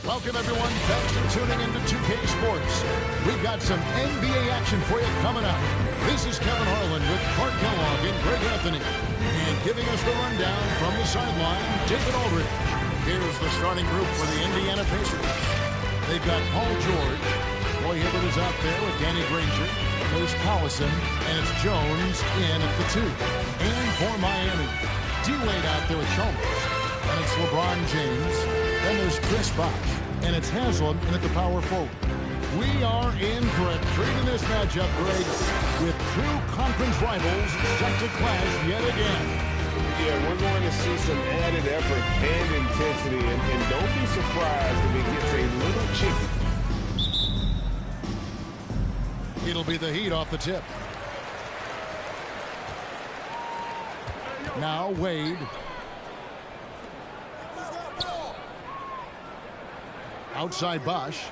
Welcome, everyone. Thanks for tuning into 2K Sports. We've got some NBA action for you coming up. This is Kevin Harlan with Clark Kellogg and Greg Anthony. And giving us the rundown from the sideline, David Aldridge. Here's the starting group for the Indiana Pacers. They've got Paul George. Roy Hibbert is out there with Danny Granger. There's Collison, and it's Jones in at the 2. And for Miami, Dwayne out there with Chalmers. And it's LeBron James. Then there's Chris Bosh. And it's Haslam in at the power forward. We are in for a treat in this matchup, Greg, with two conference rivals set to clash yet again. Yeah, we're going to see some added effort and intensity, and don't be surprised if it gets a little chippy. It'll be the Heat off the tip. Now Wade. Outside Bosh.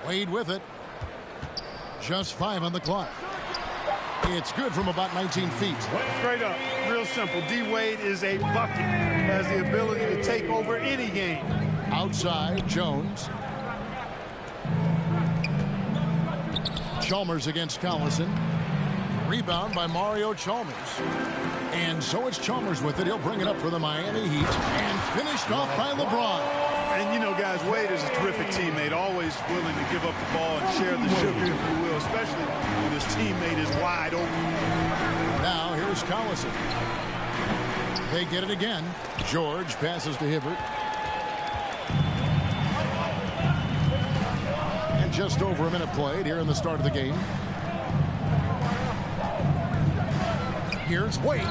Wade with it. Just 5 on the clock. It's good from about 19 feet. Straight up, real simple. D-Wade is a bucket. Has the ability to take over any game. Outside, Jones. Chalmers against Collison. Rebound by Mario Chalmers. And so it's Chalmers with it. He'll bring it up for the Miami Heat. And finished off by LeBron. And, you know, guys, Wade is a terrific teammate. Always willing to give up the ball and share the sugar, if you will, especially when his teammate is wide open. Now here's Collison. They get it again. George passes to Hibbert. And just over a minute played here in the start of the game. Here's Wade.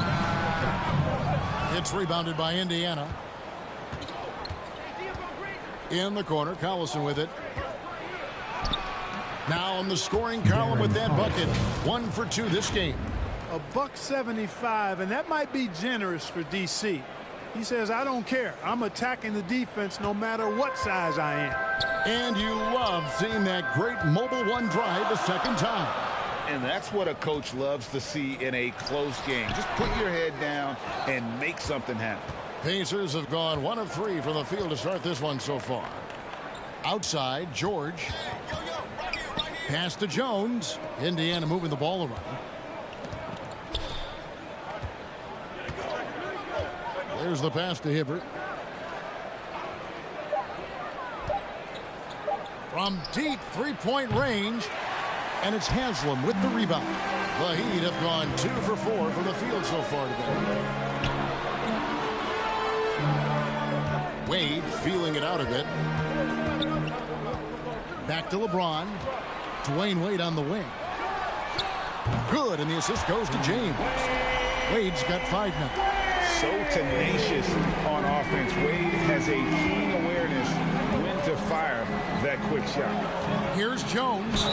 It's rebounded by Indiana. In the corner, Collison with it. Now in the scoring column with that bucket. 1 for 2 this game. A $175, and that might be generous for DC. He says, I don't care. I'm attacking the defense no matter what size I am. And you love seeing that great mobile one drive a second time. And that's what a coach loves to see in a close game. Just put your head down and make something happen. Pacers have gone 1 of 3 from the field to start this one so far. Outside, George. Pass to Jones. Indiana moving the ball around. There's the pass to Hibbert. From deep three-point range. And it's Haslam with the rebound. The Heat have gone 2 for 4 from the field so far today. Wade feeling it out a bit. Back to LeBron. Dwayne Wade on the wing. Good, and the assist goes to James. Wade's got 5 now. So tenacious on offense. Wade has a keen awareness when to fire that quick shot. Here's Jones.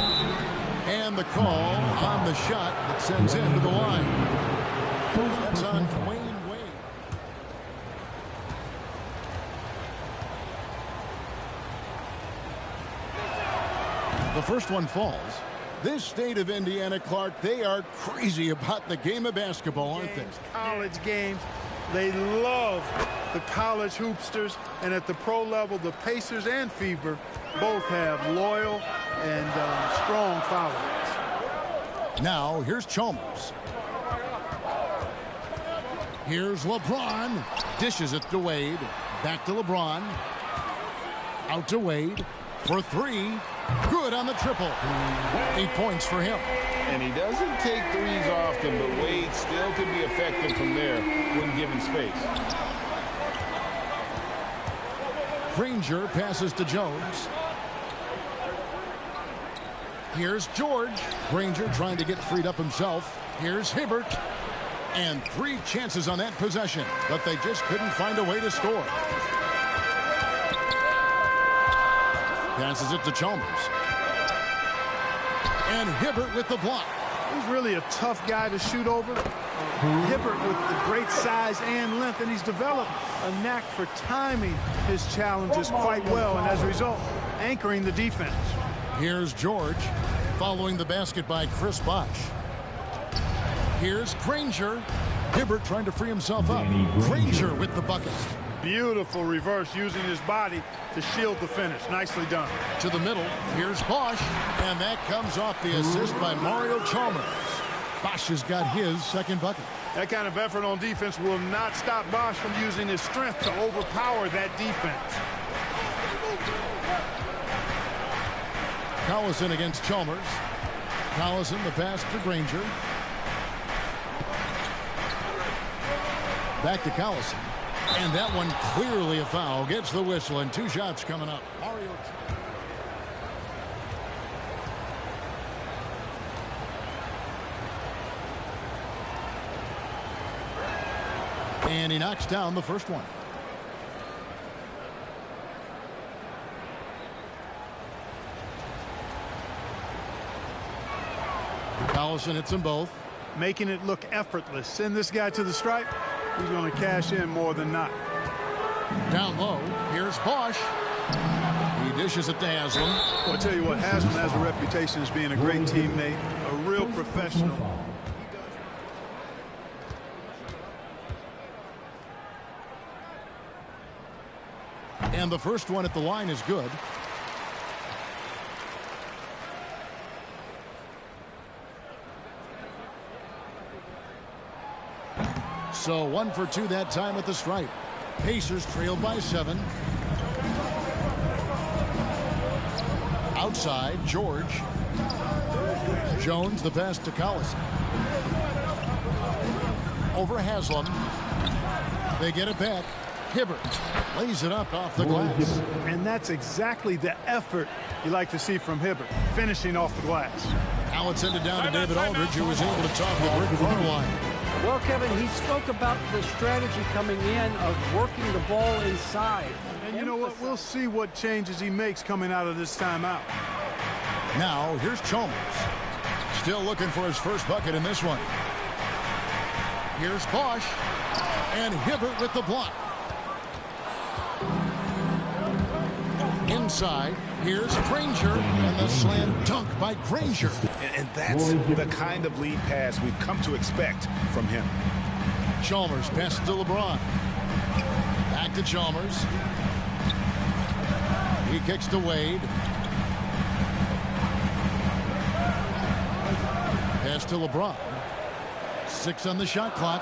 And the call on the shot that sends him to the line. That's on Dwayne Wade. The first one falls. This state of Indiana, Clark, they are crazy about the game of basketball, aren't they? College games. They love the college hoopsters. And at the pro level, the Pacers and Fever both have loyal and strong followers. Now, here's Chalmers. Here's LeBron. Dishes it to Wade. Back to LeBron. Out to Wade. For 3. Good on the triple. 8 points for him. And he doesn't take threes often, but Wade still can be effective from there when given space. Granger passes to Jones. Here's George. Granger trying to get freed up himself. Here's Hibbert. And 3 chances on that possession, but they just couldn't find a way to score. Passes it to Chalmers. And Hibbert with the block. He's really a tough guy to shoot over. Hibbert with the great size and length, and he's developed a knack for timing his challenges quite well, and as a result, anchoring the defense. Here's George, following the basket by Chris Bosh. Here's Granger. Hibbert trying to free himself up. Granger with the bucket. Beautiful reverse using his body to shield the finish. Nicely done. To the middle, here's Bosh, and that comes off the assist by Mario Chalmers. Bosh has got his second bucket. That kind of effort on defense will not stop Bosh from using his strength to overpower that defense. Collison against Chalmers. Collison, the pass to Granger. Back to Collison. And that one clearly a foul. Gets the whistle, and 2 shots coming up. Mario. And he knocks down the first one. Collison hits them both. Making it look effortless. Send this guy to the stripe. He's going to cash in more than not. Down low, here's Bosh. He dishes it to Haslam. Well, I'll tell you what, Haslam has a reputation as being a great teammate, a real professional. And the first one at the line is good. So 1 for 2 that time at the stripe. Pacers trail by 7. Outside, George. Jones, the pass to Collison. Over Haslam. They get it back. Hibbert lays it up off the glass. And that's exactly the effort you like to see from Hibbert, finishing off the glass. Now it's ended down to David Aldridge, who was able to top the brick corner line. Well, Kevin, he spoke about the strategy coming in of working the ball inside. And you know what? We'll see what changes he makes coming out of this timeout. Now, here's Chalmers. Still looking for his first bucket in this one. Here's Bosh. And Hibbert with the block. Inside, here's Granger, and the slam dunk by Granger. And that's the kind of lead pass we've come to expect from him. Chalmers passes to LeBron. Back to Chalmers. He kicks to Wade. Pass to LeBron. 6 on the shot clock.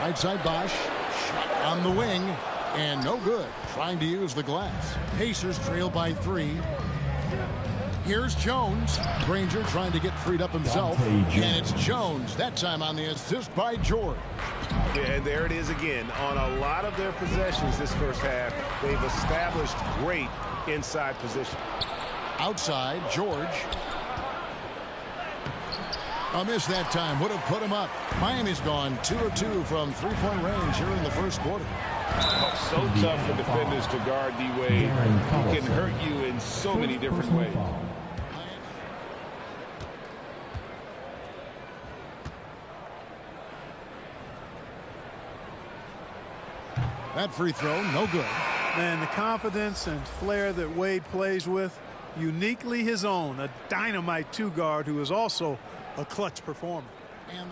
Right side Bosh. Shot on the wing. And no good. Trying to use the glass. Pacers trail by 3. Here's Jones. Granger trying to get freed up himself. And it's Jones. That time on the assist by George. Yeah, and there it is again. On a lot of their possessions this first half, they've established great inside position. Outside, George. A miss that time. Would have put him up. Miami's gone 2 of 2 from 3-point range here in the first quarter. So tough for defenders to guard D-Wade. He can hurt you in so many different ways. That free throw, no good. Man, the confidence and flair that Wade plays with, uniquely his own. A dynamite 2 guard who is also a clutch performer. And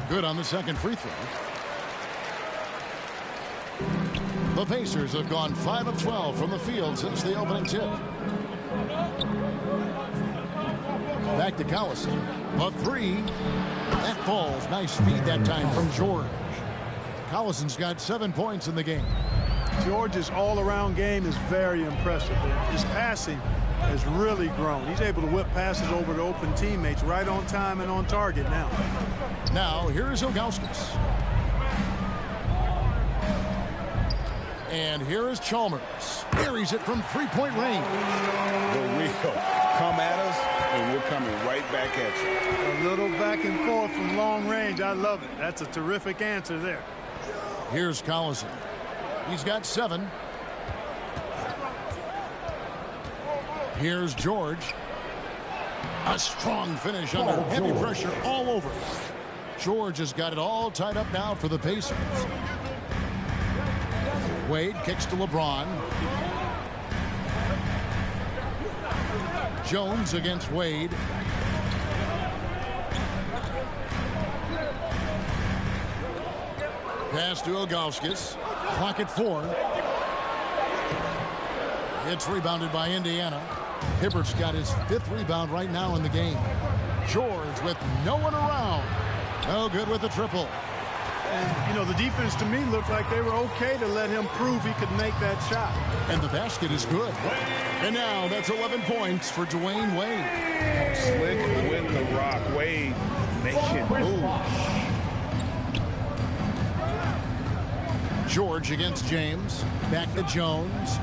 good on the second free throw. The Pacers have gone 5 of 12 from the field since the opening tip. Back to Collison. A 3. That falls. Nice feed that time from George. Collison's got 7 points in the game. George's all-around game is very impressive. His passing has really grown. He's able to whip passes over to open teammates right on time and on target now. Now, here's Ilgauskas. And here is Chalmers. Buries it from 3-point range. The real come at us, and we're coming right back at you. A little back and forth from long range. I love it. That's a terrific answer there. Here's Collison. He's got 7. Here's George. A strong finish under heavy pressure all over. George has got it all tied up now for the Pacers. Wade kicks to LeBron. Jones against Wade. Pass to Ilgauskas. Clock at 4. It's rebounded by Indiana. Hibbert's got his 5th rebound right now in the game. George with no one around. No good with the triple. And, you know, the defense to me looked like they were okay to let him prove he could make that shot. And the basket is good. And now that's 11 points for Dwayne Wade. Slick with the rock. Wade making moves. George against James. Back to Jones.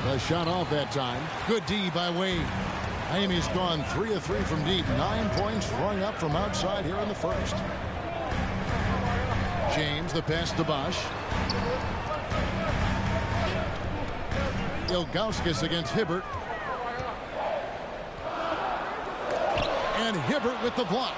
A shot off that time. Good D by Wade. Miami's gone 3 of 3 from deep. 9 points rung up from outside here in the first. James, the pass to Bosh. Ilgauskas against Hibbert. And Hibbert with the block.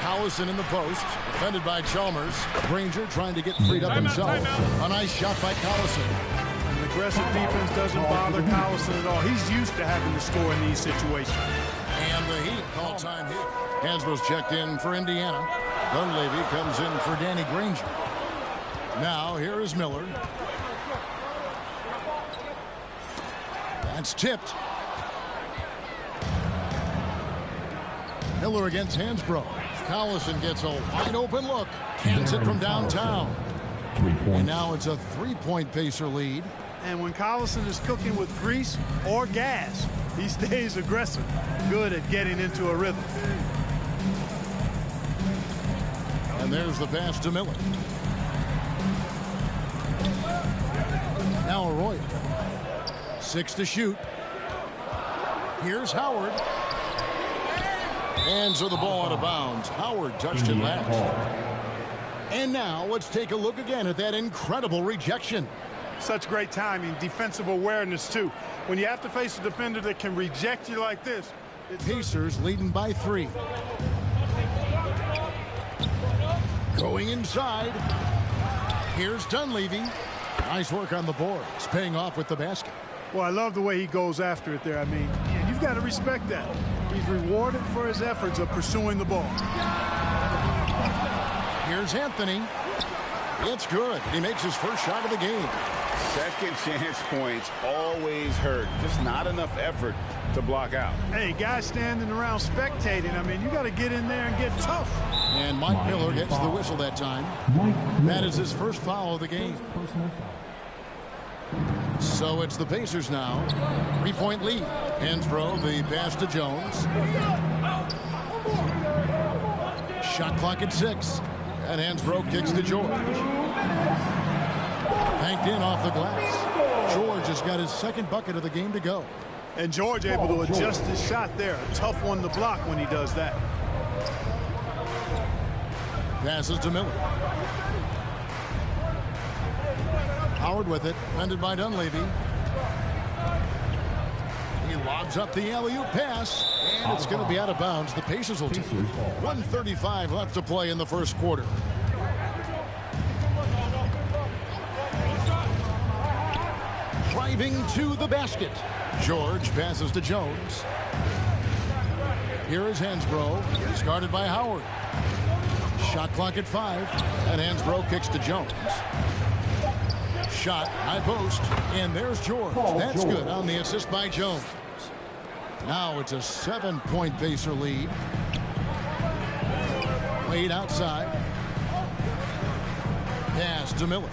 Collison in the post, defended by Chalmers. Granger trying to get freed up himself. A nice shot by Collison. An aggressive defense doesn't bother Collison at all. He's used to having to score in these situations. And the Heat call time hit. Hansbrough's checked in for Indiana. Dunleavy comes in for Danny Granger. Now here is Miller. That's tipped. Miller against Hansbrough. Collison gets a wide open look. Cans it from downtown. And now it's a 3-point Pacer lead. And when Collison is cooking with grease or gas, he stays aggressive. Good at getting into a rhythm. And there's the pass to Miller. Now Arroyo. 6 to shoot. Here's Howard. And so the ball out of bounds. Howard touched it last. And now let's take a look again at that incredible rejection. Such great timing, defensive awareness too. When you have to face a defender that can reject you like this. Pacers leading by 3. Going inside. Here's Dunleavy. Nice work on the boards, paying off with the basket. Well, I love the way he goes after it there. I mean, you've got to respect that. He's rewarded for his efforts of pursuing the ball. Here's Anthony. It's good. He makes his first shot of the game. Second chance points always hurt. Just not enough effort to block out. Hey, guys standing around spectating. I mean, you got to get in there and get tough. And Mike Miller gets the whistle that time. That is his first foul of the game. So it's the Pacers now. 3-point lead. Hansbrough, the pass to Jones. Shot clock at 6. And Hansbrough kicks to George. Banked in off the glass. George has got his second bucket of the game to go. And George able to adjust his shot there. A tough one to block when he does that. Passes to Miller. Howard with it, defended by Dunleavy. He lobs up the alley-oop pass, and it's going to be out of bounds. The Pacers will take it. 1:35 left to play in the first quarter. Driving to the basket. George passes to Jones. Here is Hansbrough. He's guarded by Howard. Shot clock at 5, and Hansbrough kicks to Jones. Shot, high post, and there's George. That's good on the assist by Jones. Now it's a 7-point Pacer lead. Wade outside. Pass to Miller.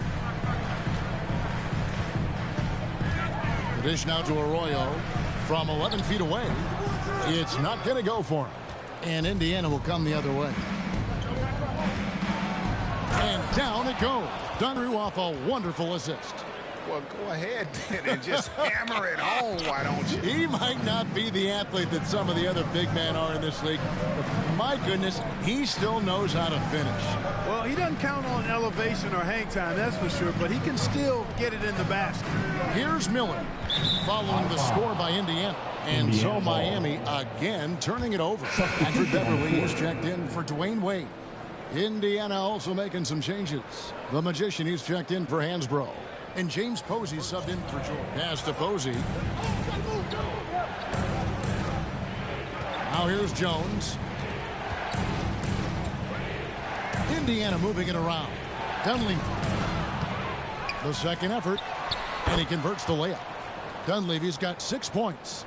The dish now to Arroyo from 11 feet away. It's not going to go for him. And Indiana will come the other way. And down it goes. Dunru off a wonderful assist. Well, go ahead and just hammer it home, why don't you? He might not be the athlete that some of the other big men are in this league, but my goodness, he still knows how to finish. Well, he doesn't count on elevation or hang time, that's for sure, but he can still get it in the basket. Here's Miller, following the score by Indiana. And so Miami again turning it over. Patrick Beverly is checked in for Dwayne Wade. Indiana also making some changes. The Magician is checked in for Hansbrough. And James Posey subbed in for George. Pass to Posey. Now here's Jones. Indiana moving it around. Dunleavy. The second effort, and he converts the layup. Dunleavy's got 6 points.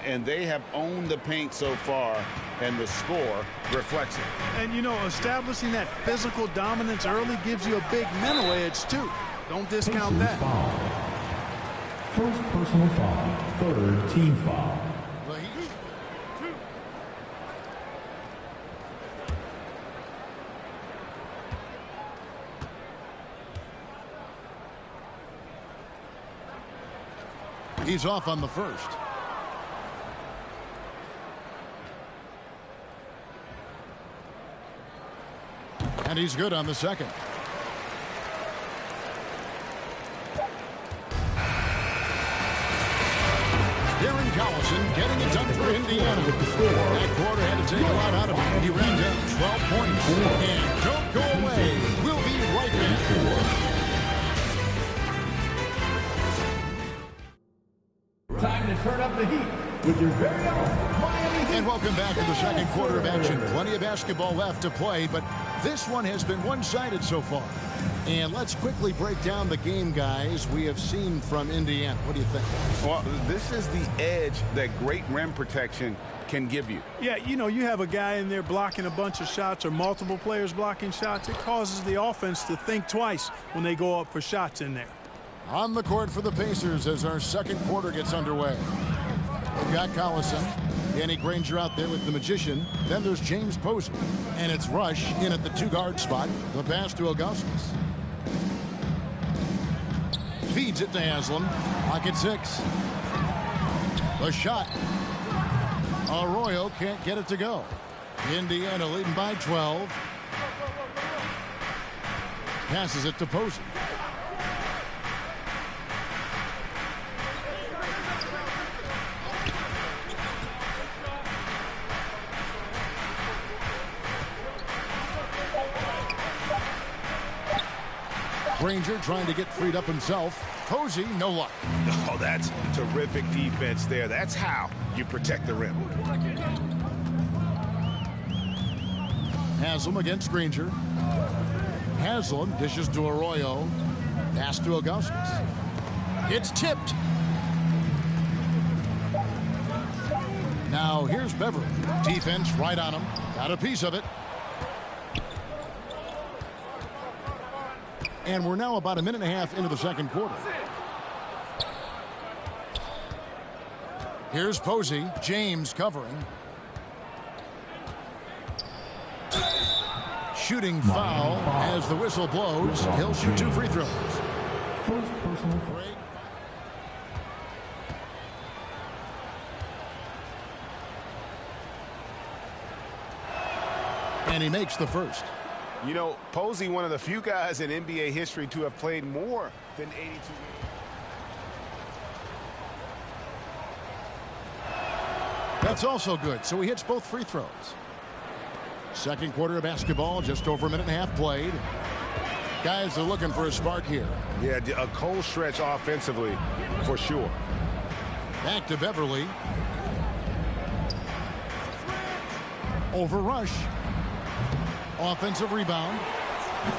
And they have owned the paint so far, and the score reflects it. And, you know, establishing that physical dominance early gives you a big mental edge, too. Don't discount that. Foul. First personal foul. Third team foul. He's off on the first. And he's good on the second. Darren Collison getting it done for Indiana. That quarter had to take a lot out of him. He ran down 12 points. And don't go away. We'll be right back. Time to turn up the heat with your very own Miami Heat. And welcome back to the second quarter of action. Plenty of basketball left to play, but this one has been one-sided so far. And let's quickly break down the game, guys, we have seen from Indiana. What do you think? Well, this is the edge that great rim protection can give you. Yeah, you know, you have a guy in there blocking a bunch of shots or multiple players blocking shots. It causes the offense to think twice when they go up for shots in there. On the court for the Pacers as our second quarter gets underway. We've got Collison, Danny Granger out there with the Magician. Then there's James Posey. And it's Rush in at the two-guard spot. The pass to Augustus. Feeds it to Haslam. Lock at 6. The shot. Arroyo can't get it to go. Indiana leading by 12. Passes it to Posey. Granger trying to get freed up himself. Posey, no luck. Oh, that's terrific defense there. That's how you protect the rim. Haslam against Granger. Haslam dishes to Arroyo. Pass to Augustus. It's tipped. Now here's Beverly. Defense right on him. Got a piece of it. And we're now about a minute and a half into the second quarter. Here's Posey. James covering. Shooting foul as the whistle blows. He'll shoot 2 free throws. First personal foul. And he makes the first. You know, Posey, one of the few guys in NBA history to have played more than 82 games. That's also good. So he hits both free throws. Second quarter of basketball, just over a minute and a half played. Guys are looking for a spark here. Yeah, a cold stretch offensively, for sure. Back to Beverly. Over Rush. Offensive rebound.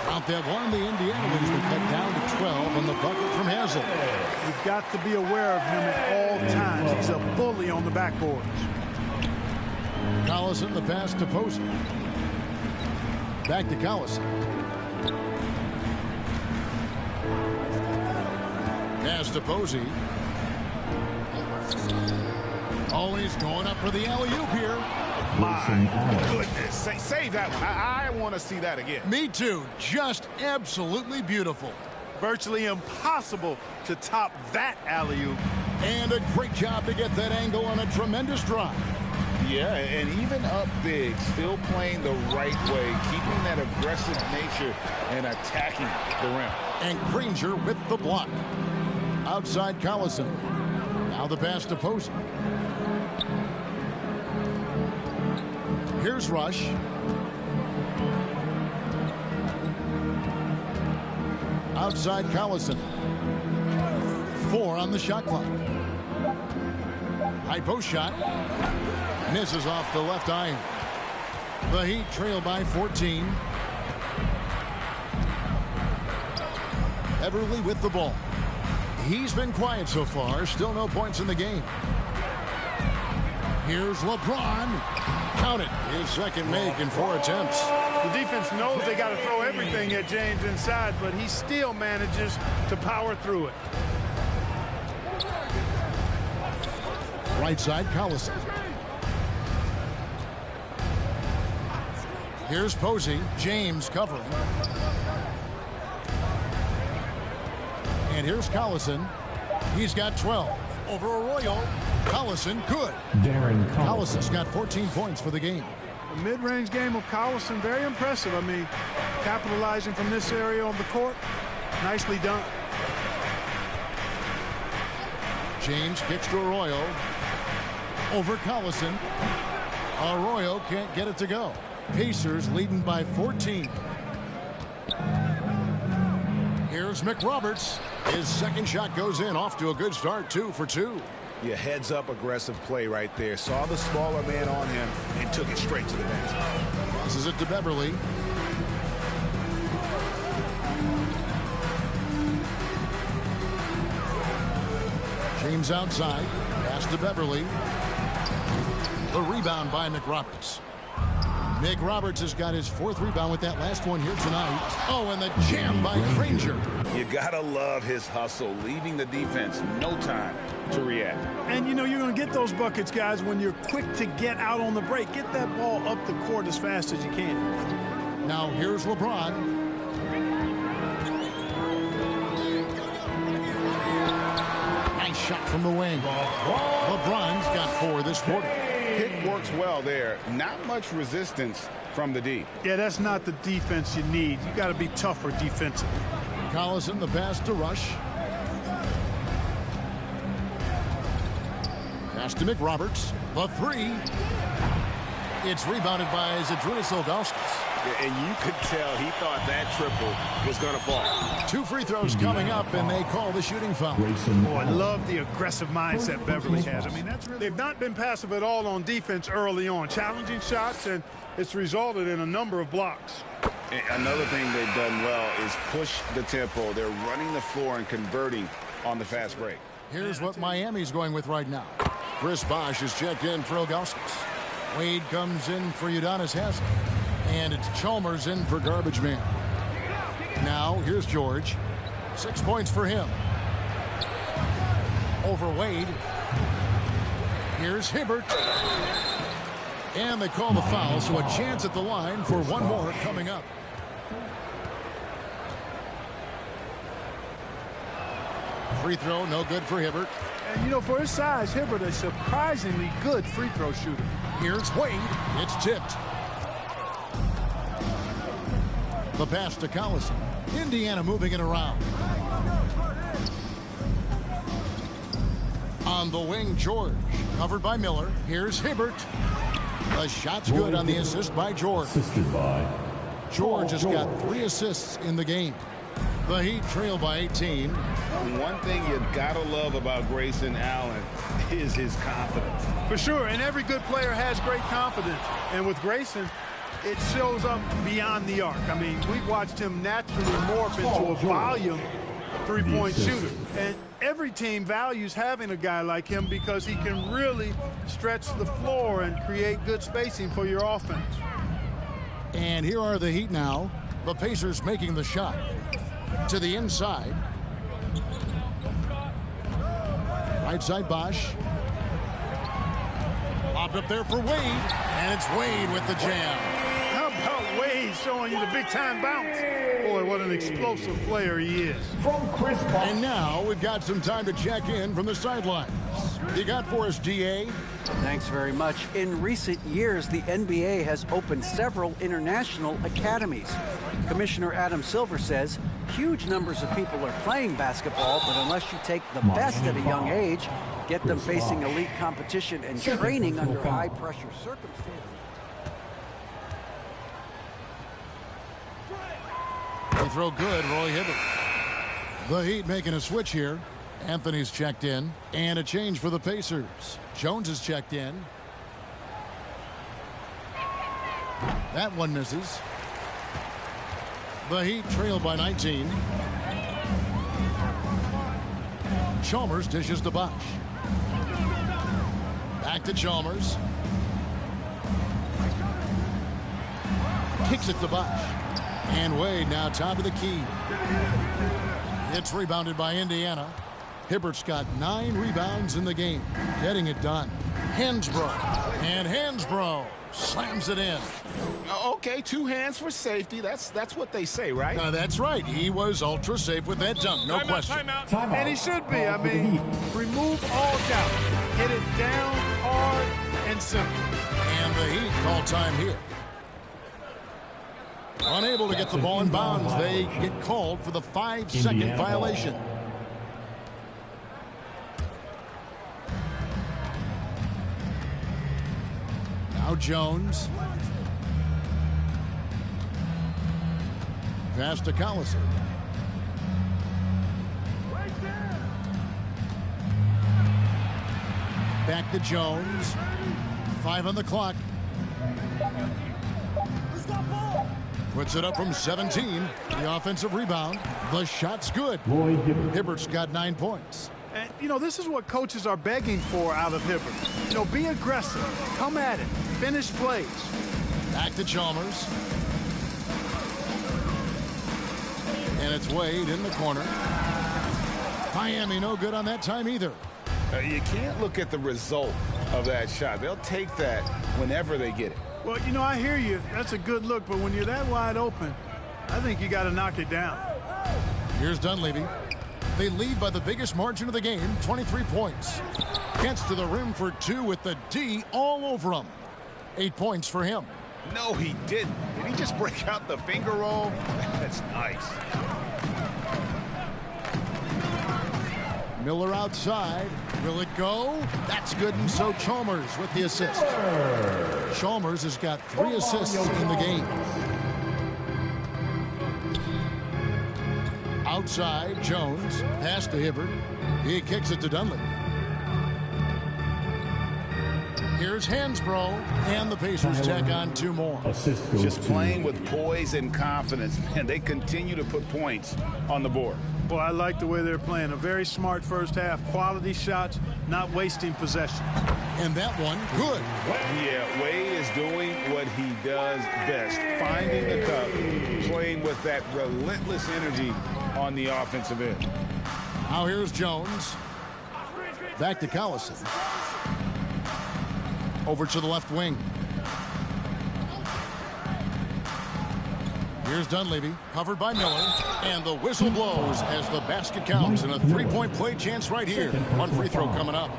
Count that one. The Indiana wins the cut down to 12 on the bucket from Hazel. You've got to be aware of him at all times. He's a bully on the backboards. Collison, the pass to Posey. Back to Collison. Pass to Posey. Always going up for the alley-oop here. My goodness. Save that one. I want to see that again. Me too. Just absolutely beautiful. Virtually impossible to top that alley-oop. And a great job to get that angle on a tremendous drive. Yeah, and even up big, still playing the right way, keeping that aggressive nature and attacking the rim. And Granger with the block. Outside Collison. Now the pass to Posey. Here's Rush. Outside Collison. 4 on the shot clock. High post shot. Misses off the left iron. The Heat trail by 14. Everly with the ball. He's been quiet so far. Still no points in the game. Here's LeBron. Count it. His second make in 4 attempts. The defense knows they got to throw everything at James inside, but he still manages to power through it. Right side, Collison. Here's Posey. James covering. And here's Collison. He's got 12. Over Arroyo. Collison, good. Darren Collison's got 14 points for the game. The mid-range game of Collison, very impressive. I mean, capitalizing from this area on the court, nicely done. James kicks to Arroyo. Over Collison. Arroyo can't get it to go. Pacers leading by 14. Here's McRoberts. His second shot goes in, off to a good start, 2 for 2. Yeah, heads-up aggressive play right there. Saw the smaller man on him and took it straight to the bench. Passes it to Beverly. James outside. Pass to Beverly. The rebound by McRoberts. McRoberts has got his 4th rebound with that last one here tonight. Oh, and the jam by Granger. You gotta love his hustle, leaving the defense no time to react. And you know you're going to get those buckets, guys, when you're quick to get out on the break. Get that ball up the court as fast as you can. Now here's LeBron. Nice shot from the wing. LeBron's got 4 this quarter. Pick works well there. Not much resistance from the D. Yeah, that's not the defense you need. You got to be tougher defensively. Collison, the pass to Rush. Pass to McRoberts. The 3. It's rebounded by Zydrunas Ilgauskas. And you could tell he thought that triple was going to fall. 2 free throws coming up, and they call the shooting foul. Oh, I love the aggressive mindset Beverly has. I mean, they've not been passive at all on defense early on. Challenging shots, and it's resulted in a number of blocks. Another thing they've done well is push the tempo. They're running the floor and converting on the fast break. Here's what Miami's going with right now. Chris Bosh is checked in for Ilgauskas. Wade comes in for Udonis Haslem. And it's Chalmers in for Garbage Man. Now, here's George. 6 points for him. Over Wade. Here's Hibbert. And they call the foul, so a chance at the line for one more coming up. Free throw, no good for Hibbert. And, you know, for his size, Hibbert is a surprisingly good free throw shooter. Here's Wade. It's tipped. The pass to Collison. Indiana moving it around. On the wing, George. Covered by Miller. Here's Hibbert. The shot's good on the assist by George. Assisted by George has got 3 assists in the game. The Heat trail by 18. One thing you gotta love about Grayson Allen is his confidence. For sure, and every good player has great confidence. And with Grayson, it shows up beyond the arc. I mean, we've watched him naturally morph into a volume three-point shooter. And every team values having a guy like him because he can really stretch the floor and create good spacing for your offense. And here are the Heat now. The Pacers making the shot. To the inside. Right side, Bosh. Popped up there for Wade. And it's Wade with the jam. How about Wade showing you the big-time bounce? Boy, what an explosive player he is. And now we've got some time to check in from the sidelines. You got for us, DA? Thanks very much. In recent years, the NBA has opened several international academies. Commissioner Adam Silver says huge numbers of people are playing basketball, but unless you take the best at a young age, get them facing elite competition and training under high-pressure circumstances. They throw good, Roy Hibbert. The Heat making a switch here. Anthony's checked in. And a change for the Pacers. Jones is checked in. That one misses. The Heat trail by 19. Chalmers dishes to Bosh. Back to Chalmers. Kicks it to Bosh. And Wade now top of the key. It's rebounded by Indiana. Hibbert's got 9 rebounds in the game. Getting it done. Hansbrough. And Hansbrough slams it in. Okay, 2 hands for safety. That's what they say, right? That's right. He was ultra safe with that dunk. No question. Timeout. And he should be. I mean, remove all doubt. Hit it down, hard, and simple. And the Heat call time here. Unable to get the ball in bounds. They get called for the 5-second violation. Now Jones. Pass to Collison. Back to Jones. 5 on the clock. Puts it up from 17. The offensive rebound. The shot's good. Hibbert's got 9 points. And, you know, this is what coaches are begging for out of Hibbert. You know, be aggressive. Come at it. Finish plays. Back to Chalmers. And it's Wade in the corner. Miami no good on that time either. You can't look at the result of that shot. They'll take that whenever they get it. Well, you know, I hear you. That's a good look, but when you're that wide open, I think you got to knock it down. Here's Dunleavy. They lead by the biggest margin of the game, 23 points. Gets to the rim for 2 with the D all over him. 8 points for him. No, he didn't. Did he just break out the finger roll? That's nice. Miller outside. Will it go? That's good, and so Chalmers with the assist. Chalmers has got 3 assists in the game. Outside, Jones. Pass to Hibbert. He kicks it to Dunleavy. Here's Hansbrough, and the Pacers tack on 2 more. Just playing with poise and confidence, and they continue to put points on the board. Boy, I like the way they're playing. A very smart first half. Quality shots, not wasting possession. And that one, good. Yeah, Wade is doing what he does best. Finding the cup, playing with that relentless energy on the offensive end. Now here's Jones. Back to Collison. Over to the left wing. Here's Dunleavy, covered by Miller, and the whistle blows as the basket counts, and a 3-point play chance right here. One free throw coming up.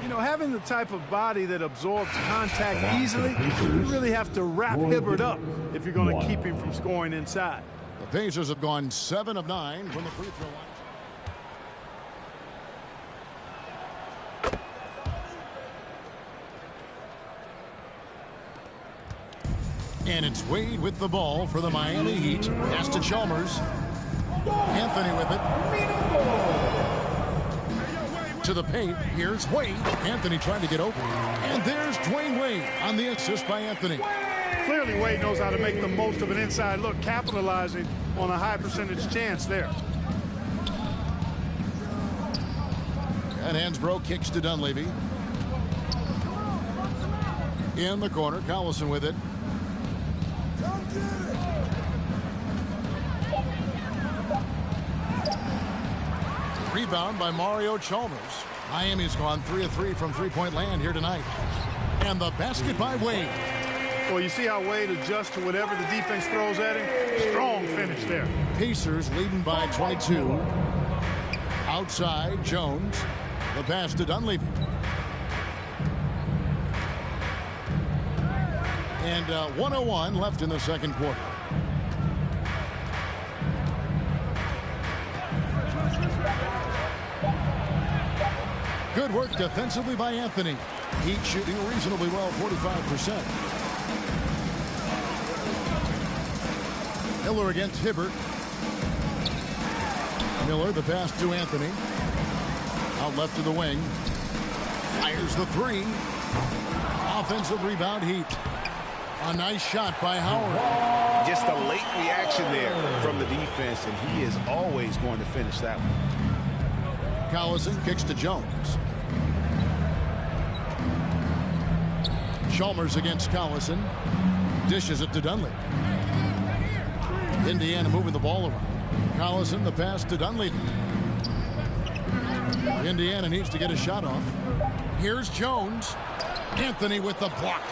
You know, having the type of body that absorbs contact easily, you really have to wrap Hibbert up if you're going to keep him from scoring inside. The Pacers have gone 7 of 9 from the free throw line. And it's Wade with the ball for the Miami Heat. Pass to Chalmers. Anthony with it. To the paint. Here's Wade. Anthony trying to get open. And there's Dwayne Wade on the assist by Anthony. Clearly, Wade knows how to make the most of an inside look, capitalizing on a high percentage chance there. And Hansbrough kicks to Dunleavy. In the corner, Collison with it. Rebound by Mario Chalmers. Miami's gone 3 of 3 from three-point land here tonight. And the basket by Wade. Well, you see how Wade adjusts to whatever the defense throws at him? Strong finish there. Pacers leading by 22. Outside, Jones. The pass to Dunleavy. And 1:01 left in the second quarter. Good work defensively by Anthony. Heat shooting reasonably well, 45%. Miller against Hibbert. Miller, the pass to Anthony. Out left to the wing. Fires the 3. Offensive rebound, Heat. A nice shot by Howard. Just a late reaction there from the defense, and he is always going to finish that one. Collison kicks to Jones. Chalmers against Collison. Dishes it to Dunleavy. Indiana moving the ball around. Collison, the pass to Dunleavy. Indiana needs to get a shot off. Here's Jones. Anthony with the block.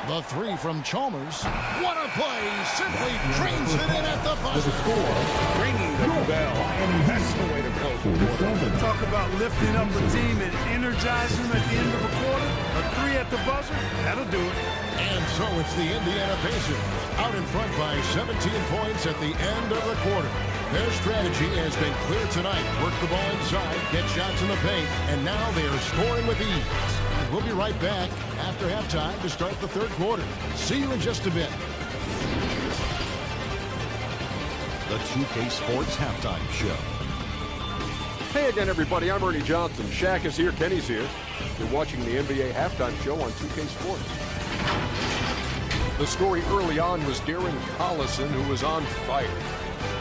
The three from Chalmers. What a play! Simply trains it in at the buzzer. Ringing the bell. That's the way to close the quarter. Talk about lifting up a team and energizing them at the end of a quarter. A three at the buzzer, that'll do it. And so it's the Indiana Pacers out in front by 17 points at the end of the quarter. Their strategy has been clear tonight. Work the ball inside, get shots in the paint, and now they are scoring with ease. And we'll be right back after halftime to start the third quarter. See you in just a bit. The 2K Sports Halftime Show. Hey again, everybody. I'm Ernie Johnson. Shaq is here. Kenny's here. You're watching the NBA Halftime Show on 2K Sports. The story early on was Darren Collison, who was on fire.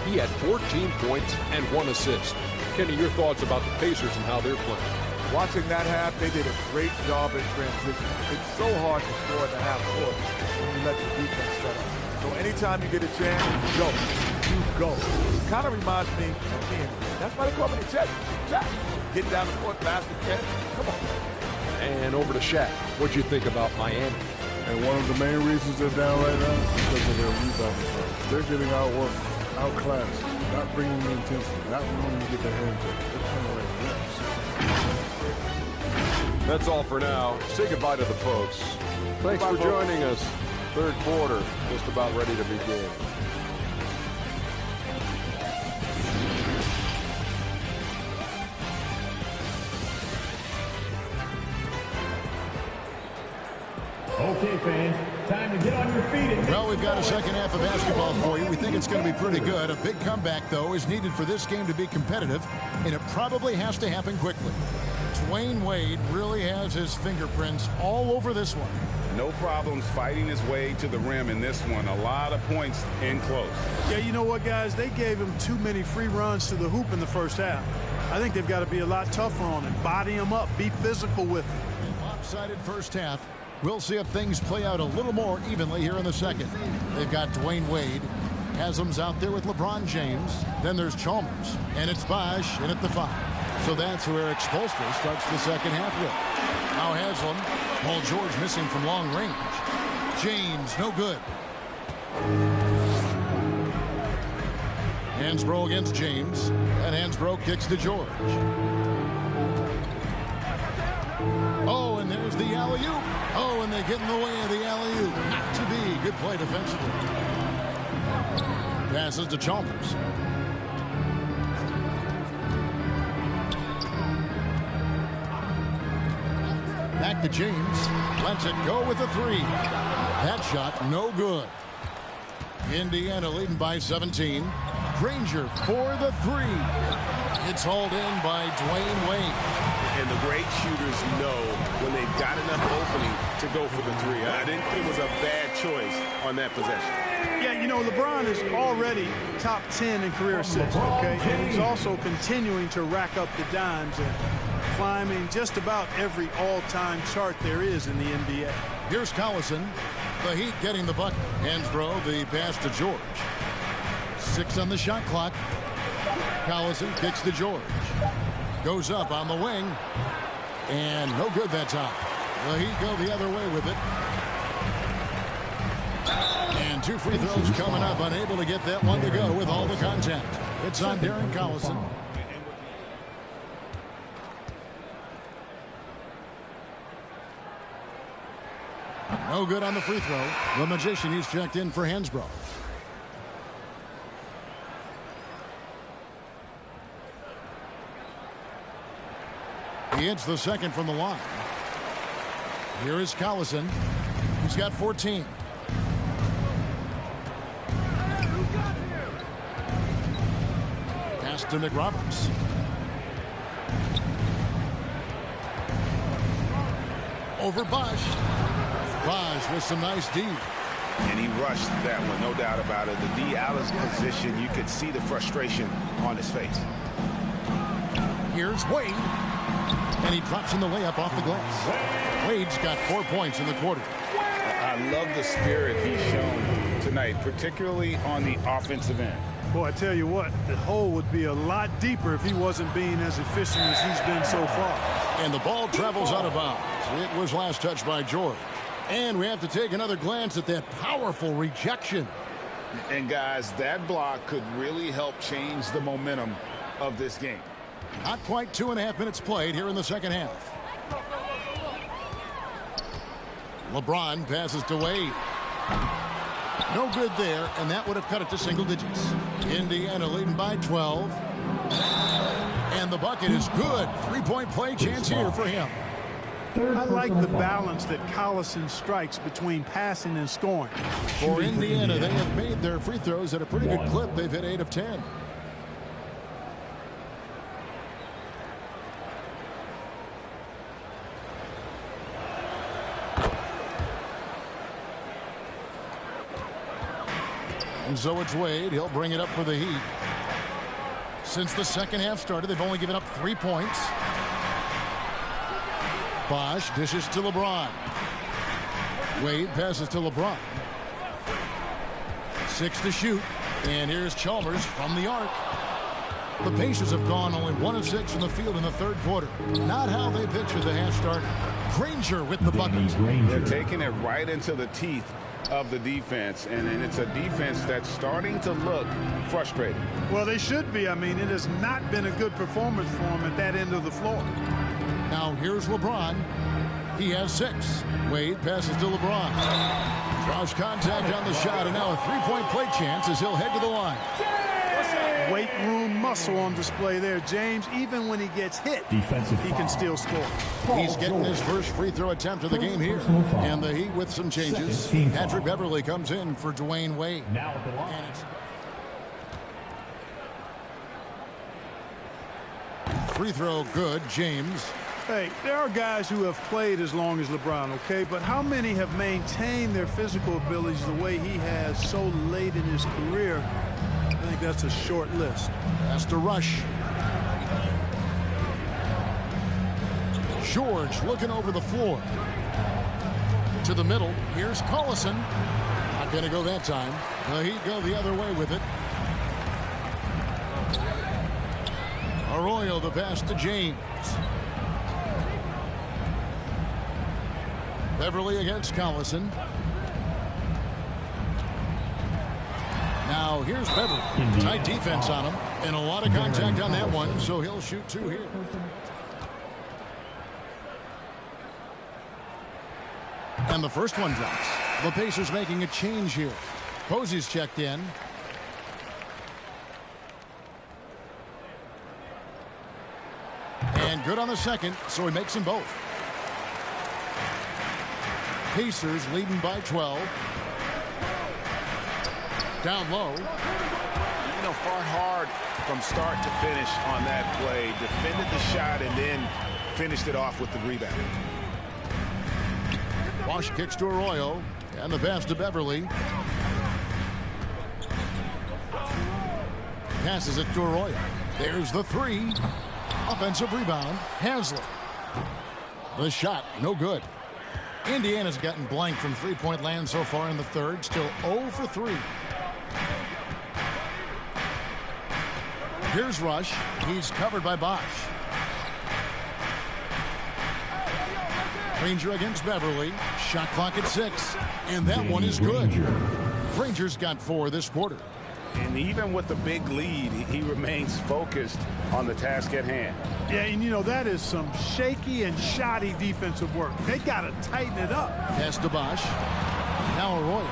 He had 14 points and 1 assist. Kenny, your thoughts about the Pacers and how they're playing? Watching that half, they did a great job in transition. It's so hard to score at the half court when you let the defense set up. So anytime you get a chance, go. You go. It kind of reminds me of me. That's why they call me the check. Check. Get down the court, basket, catch. Come on. And over to Shaq. What'd you think about Miami? And one of the main reasons they're down right now is because of their rebounding. They're getting outworked, outclassed, not bringing the intensity, not wanting to get their hands up. They're playing like reps. That's all for now. Say goodbye to the folks. Thanks for joining us. Third quarter, just about ready to begin. Okay, fans, time to get on your feet and Well, we've got a second half of basketball for you. We think it's going to be pretty good. A big comeback, though, is needed for this game to be competitive, and it probably has to happen quickly. Dwayne Wade really has his fingerprints all over this one. No problems fighting his way to the rim in this one. A lot of points in close. Yeah, you know what, guys? They gave him too many free runs to the hoop in the first half. I think they've got to be a lot tougher on him. Body him up. Be physical with him. Lopsided first half. We'll see if things play out a little more evenly here in the second. They've got Dwayne Wade. Haslam's out there with LeBron James. Then there's Chalmers. And it's Bosh in at the 5. So that's where Expulster starts the second half with. Now Haslam. Paul George missing from long range. James, no good. Hansbrough against James. And Hansbrough kicks to George. Oh, and there's the alley-oop. Oh, and they get in the way of the alley-oop. Not to be. Good play defensively. Passes to Chalmers. Back to James. Lets it go with a 3. That shot, no good. Indiana leading by 17. Granger for the 3. It's hauled in by Dwayne Wade. And the great shooters know when they've got enough opening to go for the 3. I didn't think it was a bad choice on that possession. Yeah, you know, LeBron is already top 10 in career assists, okay? And he's also continuing to rack up the dimes and climbing just about every all-time chart there is in the NBA. Here's Collison. The Heat getting the bucket. Hansbrough, the pass to George. 6 on the shot clock. Collison kicks to George. Goes up on the wing. And no good that time. The Heat go the other way with it. And 2 free throws coming up. Unable to get that one to go with all the contact. It's on Darren Collison. No good on the free throw. The Magician, he's checked in for Hansbrough. He hits the second from the line. Here is Collison. He's got 14. Pass to McRoberts. over Bosh. Bosh with some nice D. And he rushed that one, no doubt about it. The D out of his position, you could see the frustration on his face. Here's Wade. And he drops in the layup off the glass. Wade's got 4 points in the quarter. I love the spirit he's shown tonight, particularly on the offensive end. Boy, I tell you what, the hole would be a lot deeper if he wasn't being as efficient as he's been so far. And the ball travels out of bounds. It was last touched by George. And we have to take another glance at that powerful rejection. And guys, that block could really help change the momentum of this game. Not quite 2.5 minutes played here in the second half. LeBron passes to Wade. No good there, and that would have cut it to single digits. Indiana leading by 12. And the bucket is good. 3-point play chance here for him. I like the balance that Collison strikes between passing and scoring. For Indiana, they have made their free throws at a pretty good clip. They've hit 8 of 10. And so it's Wade. He'll bring it up for the Heat. Since the second half started, they've only given up 3 points. Bosh dishes to LeBron. Wade passes to LeBron. 6 to shoot. And here's Chalmers from the arc. The Pacers have gone only 1 of 6 from the field in the third quarter. Not how they pictured the half started. Granger with the bucket. They're taking it right into the teeth of the defense, and it's a defense that's starting to look frustrated. Well, they should be. I mean, it has not been a good performance for them at that end of the floor. Now here's LeBron. He has 6. Wade passes to LeBron. Draws contact on the shot, and now a 3-point play chance as he'll head to the line. Weight room muscle on display there, James. Even when he gets hit, he can still score. He's getting his first free throw attempt of the game here. And the Heat with some changes. Patrick Beverly comes in for Dwayne Wade. Now at the line. Free throw good, James. Hey, there are guys who have played as long as LeBron, okay? But how many have maintained their physical abilities the way he has so late in his career? I think that's a short list. Has to rush. George looking over the floor. To the middle. Here's Collison. Not going to go that time. The Heat go the other way with it. Arroyo the pass to James. Beverly against Collison. Now here's Beverly. Tight defense on him. And a lot of contact on that one, so he'll shoot 2 here. And the first one drops. The Pacers making a change here. Posey's checked in. And good on the second, so he makes them both. Pacers leading by 12. Down low. You know, fought hard from start to finish on that play. Defended the shot and then finished it off with the rebound. Bosh kicks to Arroyo. And the pass to Beverly. Passes it to Arroyo. There's the 3. Offensive rebound. Haslett. The shot, no good. Indiana's gotten blank from three-point land so far in the third. Still 0 for 3. Here's Rush. He's covered by Bosh. Granger against Beverly. Shot clock at 6. And that one is good. Granger's got 4 this quarter. And even with the big lead, he remains focused on the task at hand. Yeah, and you know, that is some shaky and shoddy defensive work. They got to tighten it up. Pass to Bosh. Now Arroyo.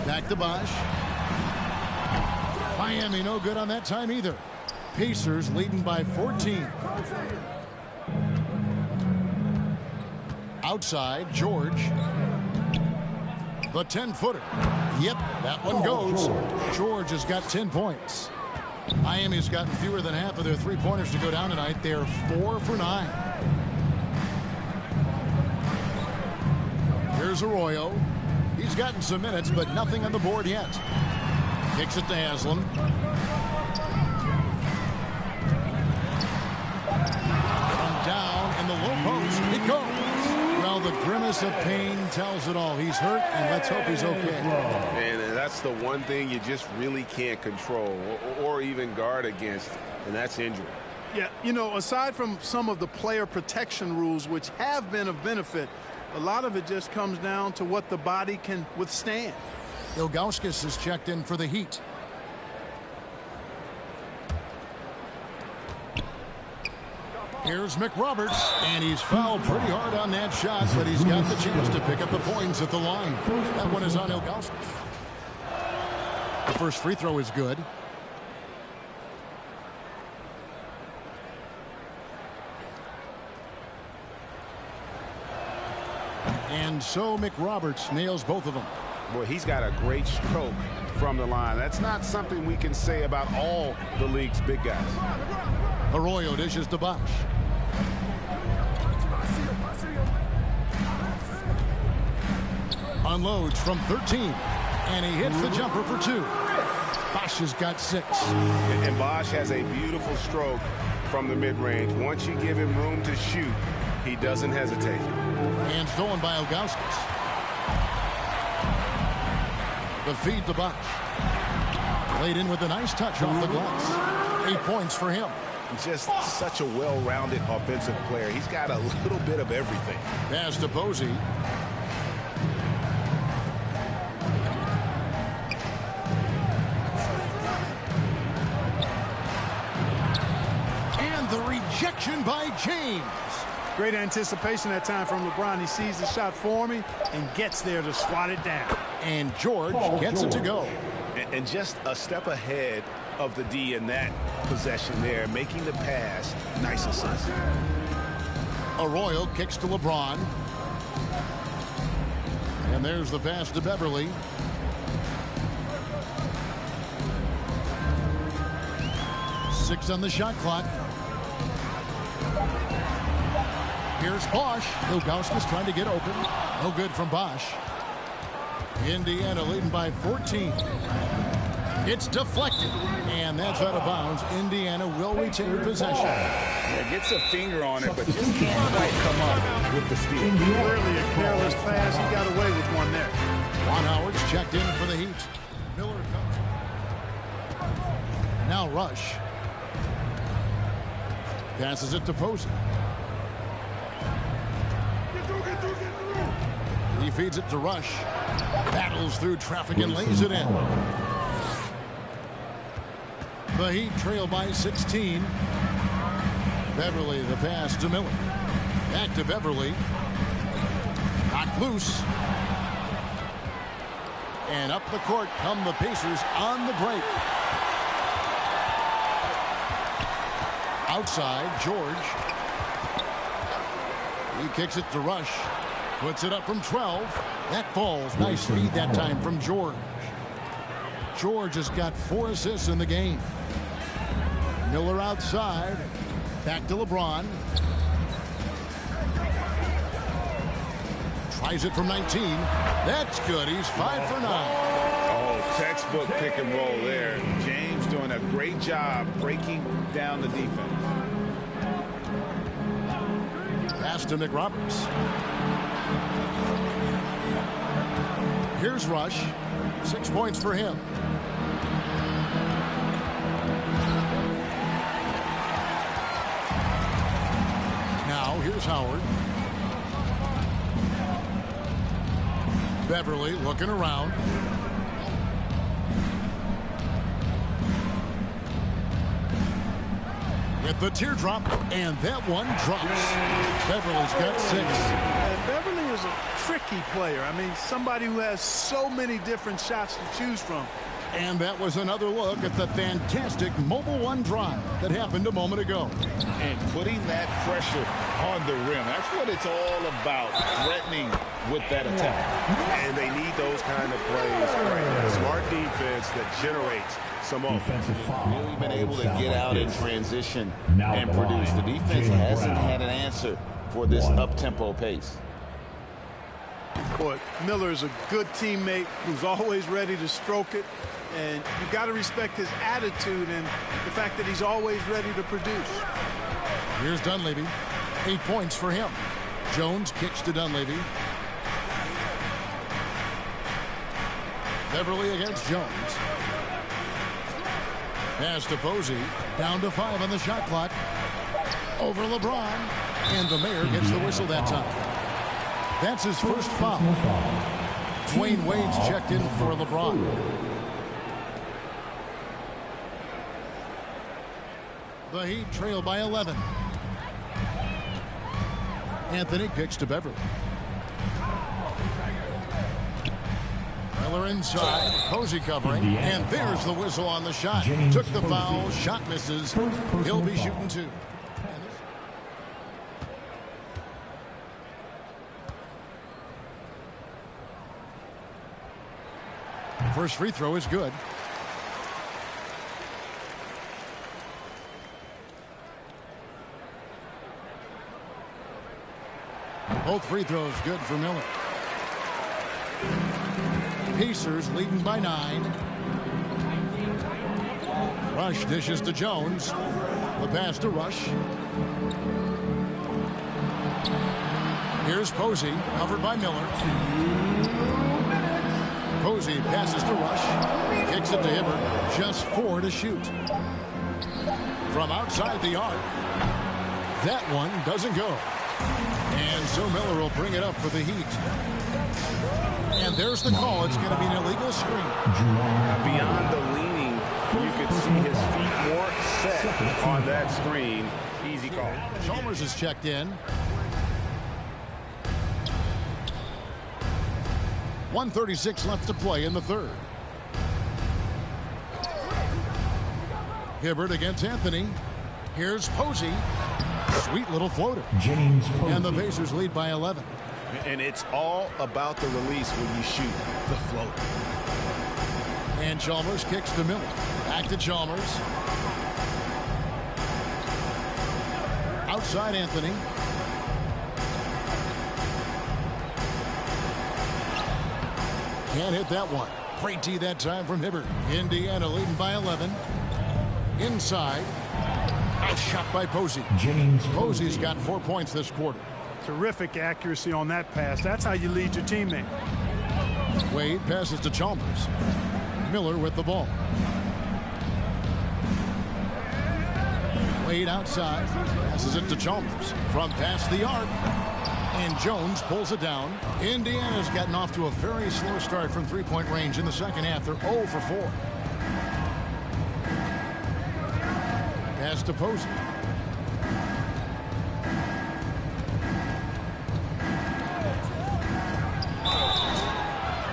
Back to Bosh. Miami no good on that time either. Pacers leading by 14. Outside, George. The 10-footer. Yep, that one goes. George has got 10 points. Miami's gotten fewer than half of their three-pointers to go down tonight. They're 4 for 9. Here's Arroyo. He's gotten some minutes, but nothing on the board yet. Kicks it to Haslam. From down in the low post, it goes. Well, the grimace of pain tells it all. He's hurt, and let's hope he's okay. And that's the one thing you just really can't control or even guard against, and that's injury. Yeah, you know, aside from some of the player protection rules, which have been of benefit, a lot of it just comes down to what the body can withstand. Ilgauskas is checked in for the Heat. Here's McRoberts, and he's fouled pretty hard on that shot, but he's got the chance to pick up the points at the line. That one is on Ilgauskas. The first free throw is good. And so McRoberts nails both of them. Boy, he's got a great stroke from the line. That's not something we can say about all the league's big guys. Arroyo dishes to Bosh. Unloads from 13, and he hits the jumper for 2. Bosh has got 6. And Bosh has a beautiful stroke from the mid-range. Once you give him room to shoot, he doesn't hesitate. And stolen by Ilgauskas. The feed to Bosh. Laid in with a nice touch off the glass. 8 points for him. Just such a well-rounded offensive player. He's got a little bit of everything. Pass to Posey. And the rejection by James. Great anticipation that time from LeBron. He sees the shot forming and gets there to swat it down. And George gets it to go. And just a step ahead of the D in that possession there, making the pass. Nice assist. Arroyo kicks to LeBron. And there's the pass to Beverly. Six on the shot clock. Here's Bosh. Ilgauskas trying to get open. No good from Bosh. Indiana leading by 14. It's deflected, and that's out of bounds. Indiana will retain possession. Yeah, gets a finger on it, but just can't quite come up with the steal. Clearly a careless pass. He got away with one there. Juan Howard's checked in for the Heat. Miller comes. Now Rush. Passes it to Posey. He feeds it to Rush. Battles through traffic and lays it in. The Heat trail by 16. Beverly, the pass to Miller. Back to Beverly. Knocked loose. And up the court come the Pacers on the break. Outside, George. He kicks it to Rush. Puts it up from 12. That falls. Nice feed that time from George. George has got 4 assists in the game. Miller outside. Back to LeBron. Tries it from 19. That's good. He's 5 for 9. Oh, textbook pick and roll there. James doing a great job breaking down the defense. Pass to McRoberts. Here's Rush. 6 points for him. Now here's Howard. Beverly looking around. With the teardrop, and that one drops. Beverly's got 6. And Beverly is a tricky player. I mean, somebody who has so many different shots to choose from. And that was another look at the fantastic Mobile One drive that happened a moment ago. And putting that pressure on the rim. That's what it's all about, threatening with that attack. And they need those kind of plays right now. Smart defense that generates some offense. Really been able to get out in transition and produce. The defense hasn't had an answer for this up-tempo pace. Boy, Miller is a good teammate who's always ready to stroke it. And you've got to respect his attitude and the fact that he's always ready to produce. Here's Dunleavy. 8 points for him. Jones kicks to Dunleavy. Beverly against Jones. Pass to Posey. Down to 5 on the shot clock. Over LeBron. And the mayor gets the whistle that time. That's his first foul. Dwayne Wade's checked in for LeBron. The Heat trail by 11. Anthony kicks to Beverly. Miller inside. Posey covering. And there's the whistle on the shot. Took the foul. Shot misses. He'll be shooting 2. First free throw is good. Both free throws good for Miller. Pacers leading by 9. Rush dishes to Jones. The pass to Rush. Here's Posey, covered by Miller. Posey passes to Rush. Kicks it to Hibbert. Just 4 to shoot. From outside the arc. That one doesn't go. And so Miller will bring it up for the Heat. And there's the call. It's going to be an illegal screen. Beyond the leaning, you could see his feet more set on that screen. Easy call. Chalmers is checked in. 1:36 left to play in the third. Hibbert against Anthony. Here's Posey. Sweet little floater. And the Pacers lead by 11. And it's all about the release when you shoot the floater. And Chalmers kicks to Miller. Back to Chalmers. Outside Anthony. Can't hit that one. Great tee that time from Hibbert. Indiana leading by 11. Inside. Outshot by Posey. Posey's got 4 points this quarter. Terrific accuracy on that pass. That's how you lead your teammate. Wade passes to Chalmers. Miller with the ball. Wade outside. Passes it to Chalmers. From past the arc. And Jones pulls it down. Indiana's gotten off to a very slow start from three-point range in the second half. They're 0 for 4. Pass to Posey.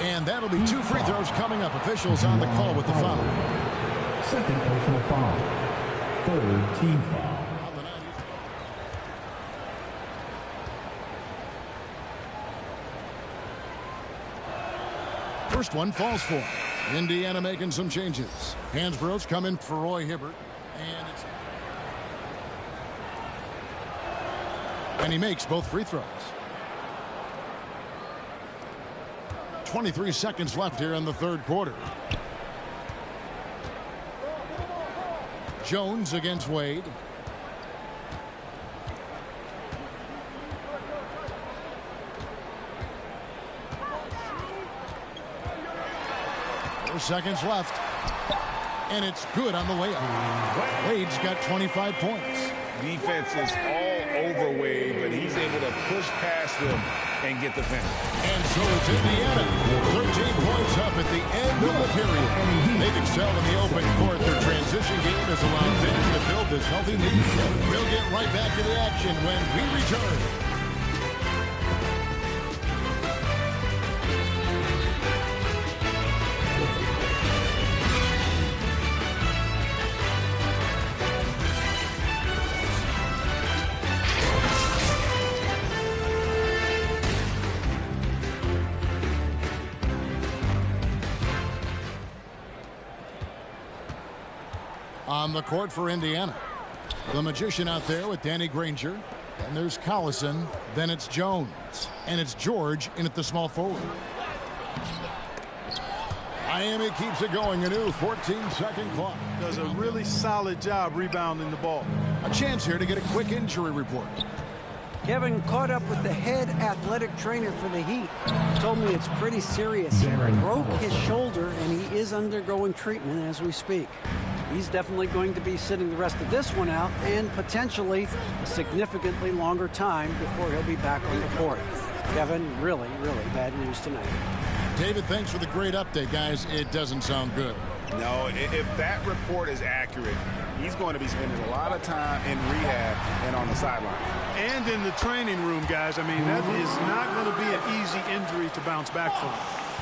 And that'll be 2 free throws coming up. Officials on the call with the foul. Second personal foul. Third team foul. First one falls for him. Indiana making some changes. Hansborough's coming for Roy Hibbert. And he makes both free throws. 23 seconds left here in the third quarter. Jones against Wade. Seconds left, and it's good on the layup. Wade's got 25 points. Defense is all over Wade, but he's able to push past them and get the finish. And so it's Indiana. 13 points up at the end of the period. They've excelled in the open court. Their transition game has allowed them to build this healthy lead. We'll get right back to the action when we return. On the court for Indiana. The magician out there with Danny Granger. And there's Collison. Then it's Jones. And it's George in at the small forward. Miami keeps it going. A new 14-second clock. Does a really solid job rebounding the ball. A chance here to get a quick injury report. Kevin caught up with the head athletic trainer for the Heat. Told me it's pretty serious. He broke his shoulder and he is undergoing treatment as we speak. He's definitely going to be sitting the rest of this one out and potentially a significantly longer time before he'll be back on the court. Kevin, really, really bad news tonight. David, thanks for the great update, guys. It doesn't sound good. No, if that report is accurate, he's going to be spending a lot of time in rehab and on the sideline. And in the training room, guys. I mean, that is not going to be an easy injury to bounce back from.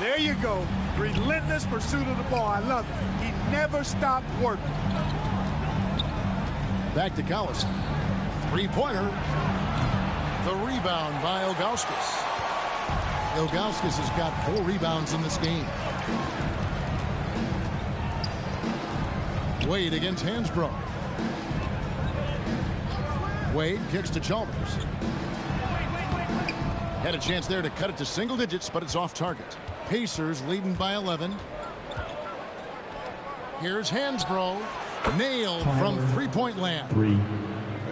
There you go. Relentless pursuit of the ball. I love it. He never stopped working. Back to Collison. Three-pointer. The rebound by Ilgauskas. Ilgauskas has got 4 rebounds in this game. Wade against Hansbrough. Wade kicks to Chalmers. Had a chance there to cut it to single digits, but it's off target. Pacers leading by 11. Here's Hansbrough. Nailed from three-point land.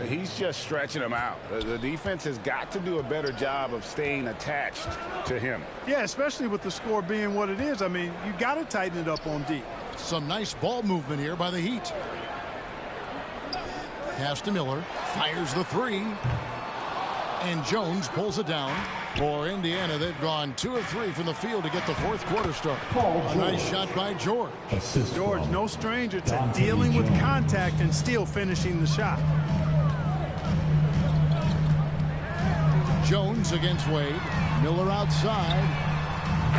He's just stretching him out. The defense has got to do a better job of staying attached to him. Yeah, especially with the score being what it is. I mean, you got to tighten it up on D. Some nice ball movement here by the Heat. Pass to Miller. Fires the three. And Jones pulls it down. For Indiana, they've gone 2 of 3 from the field to get the fourth quarter start. A nice shot by George. George, no stranger to dealing with contact and still finishing the shot. Jones against Wade. Miller outside.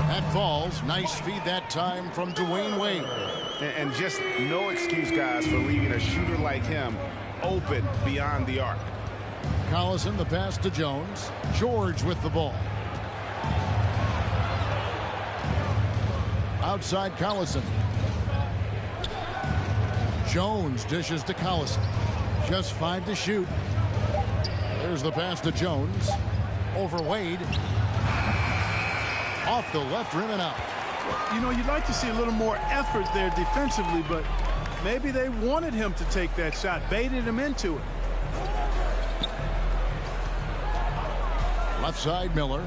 That falls. Nice feed that time from Dwayne Wade. And just no excuse, guys, for leaving a shooter like him open beyond the arc. Collison, the pass to Jones. George with the ball. Outside Collison. Jones dishes to Collison. Just 5 to shoot. There's the pass to Jones. Over Wade. Off the left rim and out. You know, you'd like to see a little more effort there defensively, but maybe they wanted him to take that shot, baited him into it. Left side Miller.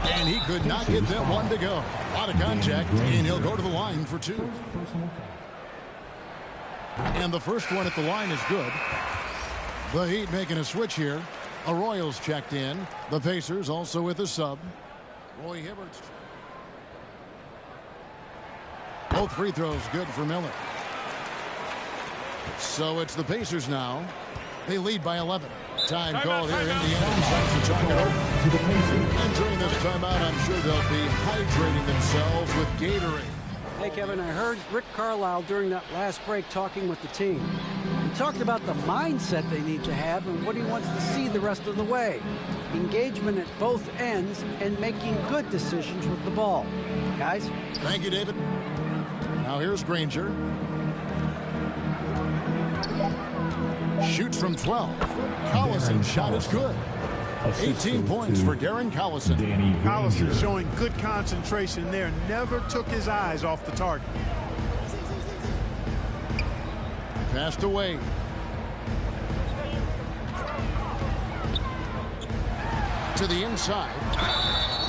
And he could not get that one to go. Out of contact, and he'll go to the line for 2. And the first one at the line is good. The Heat making a switch here. Arroyo's checked in. The Pacers also with a sub. Roy Hibbert's. Both free throws good for Miller. So it's the Pacers now. They lead by 11. Time called here. Indiana decides to talk it over. And during this timeout, I'm sure they'll be hydrating themselves with Gatorade. Hey, Kevin, I heard Rick Carlisle during that last break talking with the team. He talked about the mindset they need to have and what he wants to see the rest of the way. Engagement at both ends and making good decisions with the ball. Guys? Thank you, David. Now here's Granger. Shoots from 12. Collison's shot is good. 18 points for Darren Collison. Collison showing good concentration there. Never took his eyes off the target. Passed away. To the inside.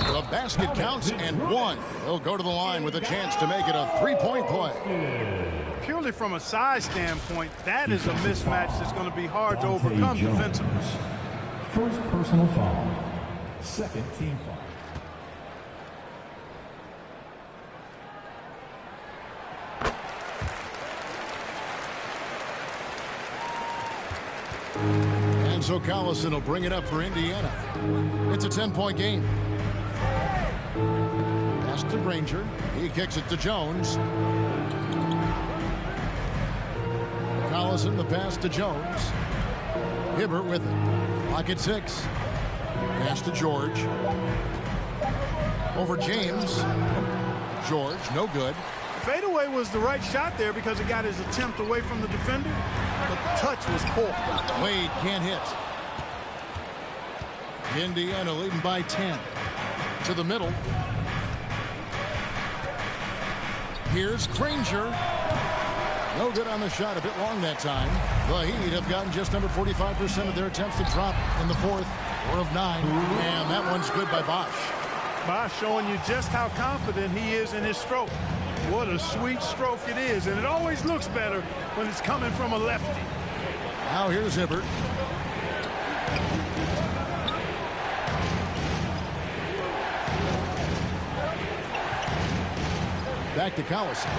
The basket counts and 1. He'll go to the line with a chance to make it a 3-point play. Purely from a size standpoint, that is a mismatch that's going to be hard to overcome defensively. First personal foul. Second team foul. And so Collison will bring it up for Indiana. It's a 10-point game. Pass to Granger. He kicks it to Jones. Collison, the pass to Jones. Hibbert with it. Lock at 6. Pass to George. Over James. George, no good. Fadeaway was the right shot there because it got his attempt away from the defender, but the touch was poor. Wade can't hit. Indiana leading by 10. To the middle. Here's Granger. No good on the shot, a bit long that time. The Heat have gotten just under 45% of their attempts to drop in the fourth, 4 of 9. And that one's good by Bosh. Bosh showing you just how confident he is in his stroke. What a sweet stroke it is, and it always looks better when it's coming from a lefty. Now here's Hibbert. Back to Collison.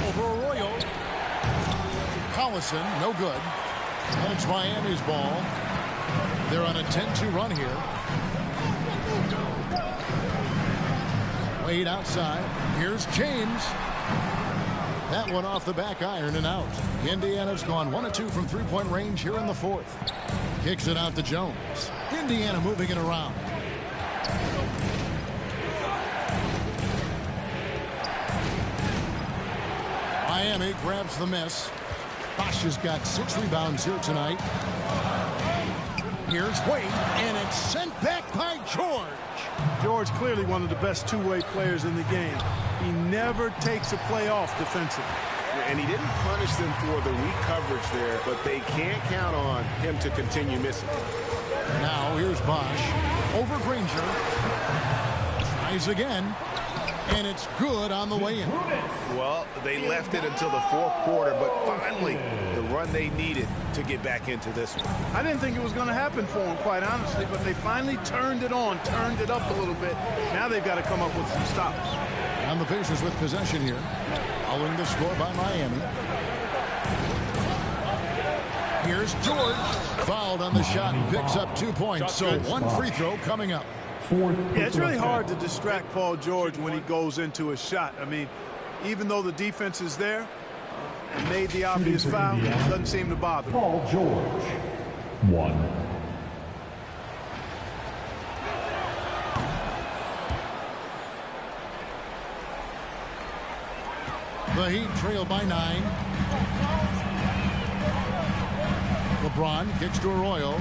Over Arroyo. Collison, no good. And it's Miami's ball. They're on a 10-2 run here. Wade outside. Here's James. That one off the back iron and out. Indiana's gone 1 of 2 from three-point range here in the fourth. Kicks it out to Jones. Indiana moving it around. Miami grabs the miss. Bosh has got 6 rebounds here tonight. Here's Wade, and it's sent back by George. George clearly one of the best two-way players in the game. He never takes a play off defensively. And he didn't punish them for the weak coverage there, but they can't count on him to continue missing. Now here's Bosh over Granger. Tries again. And it's good on the way in. Well, they left it until the fourth quarter, but finally the run they needed to get back into this one. I didn't think it was going to happen for them, quite honestly, but they finally turned it on, turned it up a little bit. Now they've got to come up with some stops. And the Pacers with possession here, following the score by Miami. Here's George, fouled on the shot, picks up 2 points, so 1 free throw coming up. Yeah, it's really hard to distract Paul George when he goes into a shot. I mean, even though the defense is there and made the obvious foul, it doesn't seem to bother him. Paul George, 1. The Heat trail by 9. LeBron kicks to Arroyo.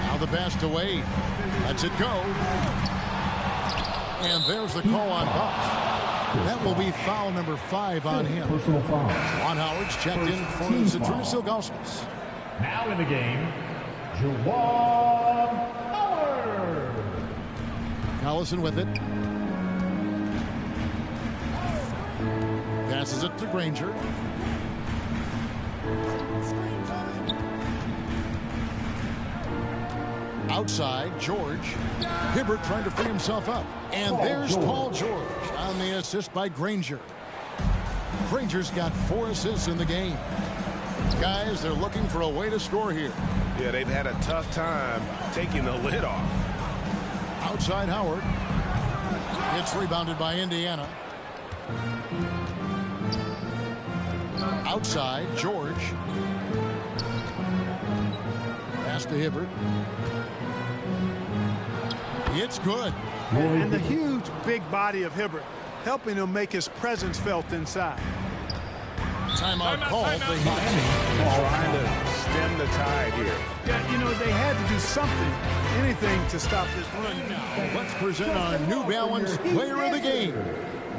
Now the pass to Wade. Lets it go. And there's the call on Bosh. That will be foul number 5 on him. Personal foul. Juwan Howard's checked in for the Zadrunas Ilgauskas. Now in the game, Juwan Howard. Collison with it. Passes it to Granger. Outside, George. Hibbert trying to free himself up. And there's Paul George on the assist by Granger. Granger's got 4 assists in the game. Guys, they're looking for a way to score here. Yeah, they've had a tough time taking the lid off. Outside Howard. It's rebounded by Indiana. Outside, George. Pass to Hibbert. It's good. And the huge, big body of Hibbert helping him make his presence felt inside. Timeout called. Trying to stem the tide here. Yeah, you know, they had to do something, anything to stop this run. Let's present our New Balance player of the game,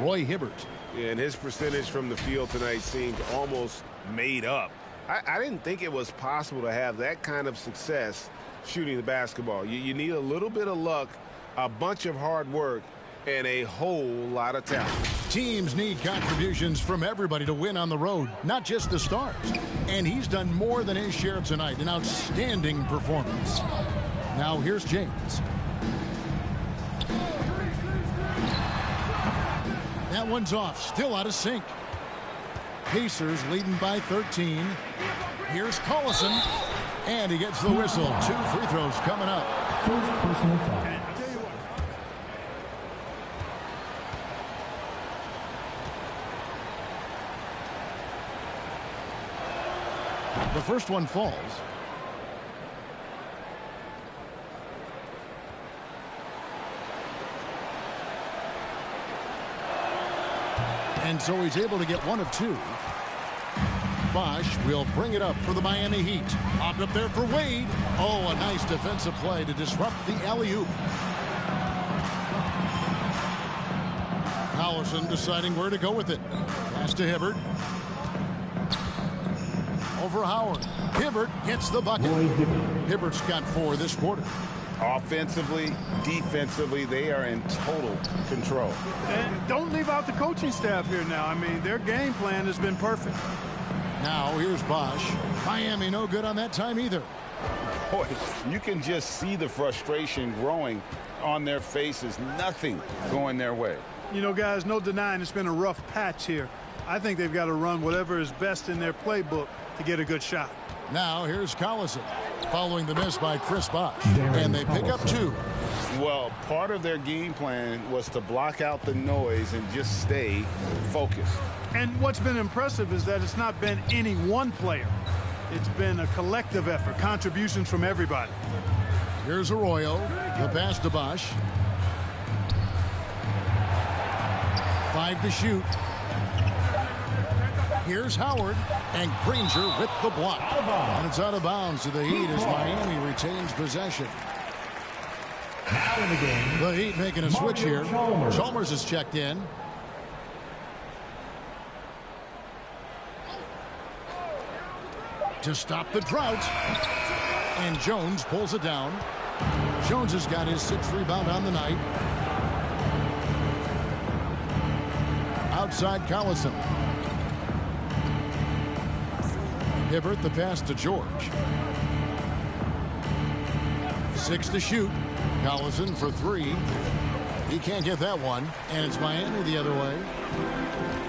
Roy Hibbert. Yeah, and his percentage from the field tonight seemed almost made up. I didn't think it was possible to have that kind of success shooting the basketball. You need a little bit of luck, a bunch of hard work, and a whole lot of talent. Teams need contributions from everybody to win on the road, not just the stars. And he's done more than his share tonight, an outstanding performance. Now here's James. That one's off, still out of sync. Pacers leading by 13. Here's Collison, and he gets the whistle. 2 free throws coming up. First personal foul. The first one falls. And so he's able to get one of two. Bosh will bring it up for the Miami Heat. Popped up there for Wade. Oh, a nice defensive play to disrupt the alley-oop. Collison deciding where to go with it. Pass to Hibbert. Over Howard. Hibbert gets the bucket. Hibbert's got 4 this quarter. Offensively, defensively, they are in total control. And don't leave out the coaching staff here now. I mean, their game plan has been perfect. Now here's Bosh. Miami no good on that time either. Boy, you can just see the frustration growing on their faces. Nothing going their way. You know, guys, no denying it's been a rough patch here. I think they've got to run whatever is best in their playbook to get a good shot. Now here's Collison following the miss by Chris Bosh. And they pick up 2. Well, part of their game plan was to block out the noise and just stay focused. And what's been impressive is that it's not been any one player. It's been a collective effort, contributions from everybody. Here's Arroyo, the pass to Bosh. 5 to shoot. Here's Howard, and Granger with the block. And it's out of bounds to the Heat as Miami retains possession. Now in the game, the Heat making a switch here. Chalmers is checked in. To stop the drought. And Jones pulls it down. Jones has got his 6th rebound on the night. Outside Collison. Hibbert, the pass to George. 6 to shoot. Collison for 3. He can't get that one. And it's Miami the other way.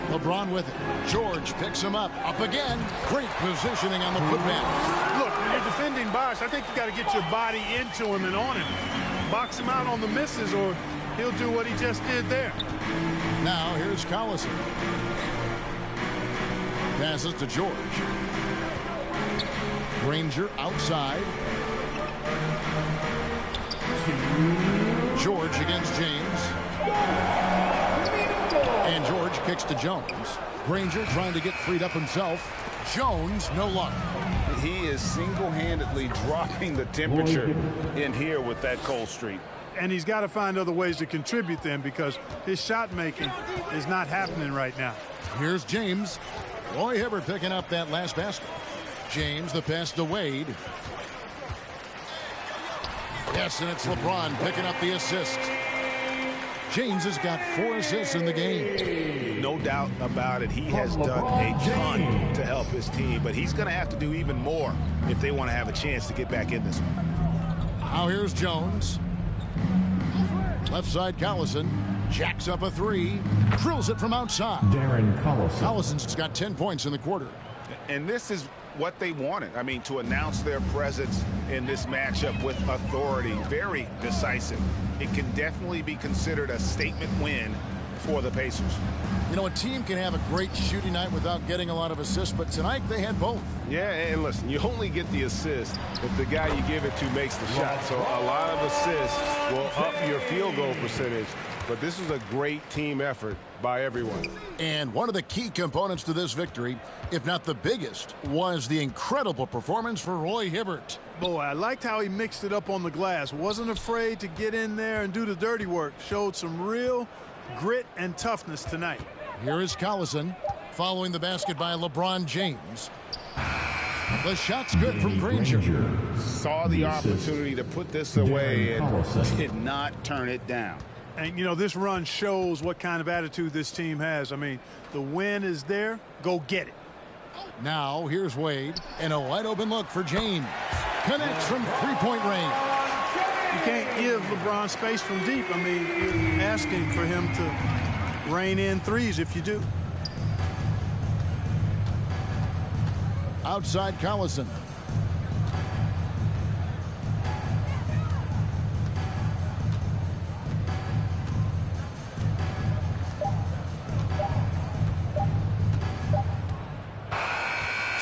LeBron with it. George picks him up. Up again. Great positioning on the putback. Look, when you're defending Bosh, I think you got to get your body into him and on him. Box him out on the misses or he'll do what he just did there. Now here's Collison. Passes to George. Granger outside. George against James. And George kicks to Jones. Granger trying to get freed up himself. Jones, no luck. He is single-handedly dropping the temperature in here with that cold streak. And he's got to find other ways to contribute then because his shot making is not happening right now. Here's James. Roy Hibbert picking up that last basket. James, the pass to Wade. Yes, and it's LeBron picking up the assist. James has got 4 assists in the game. No doubt about it. He has done a ton to help his team, but he's going to have to do even more if they want to have a chance to get back in this one. Now here's Jones. Left side Collison. Jacks up a 3. Drills it from outside. Collison's got 10 points in the quarter. And this is what they wanted. I mean, to announce their presence in this matchup with authority. Very decisive. It can definitely be considered a statement win for the Pacers. You know, a team can have a great shooting night without getting a lot of assists, but tonight they had both. Yeah, and listen, you only get the assist if the guy you give it to makes the shot. So a lot of assists will up your field goal percentage. But this is a great team effort by everyone. And one of the key components to this victory, if not the biggest, was the incredible performance for Roy Hibbert. Boy, I liked how he mixed it up on the glass. Wasn't afraid to get in there and do the dirty work. Showed some real grit and toughness tonight. Here is Collison following the basket by LeBron James. The shot's good from Granger. Saw the opportunity to put this away and did not turn it down. And, you know, this run shows what kind of attitude this team has. I mean, the win is there. Go get it. Now, here's Wade, and a wide-open look for James. Connects from three-point range. You can't give LeBron space from deep. I mean, you're asking for him to rain in threes if you do. Outside Collison.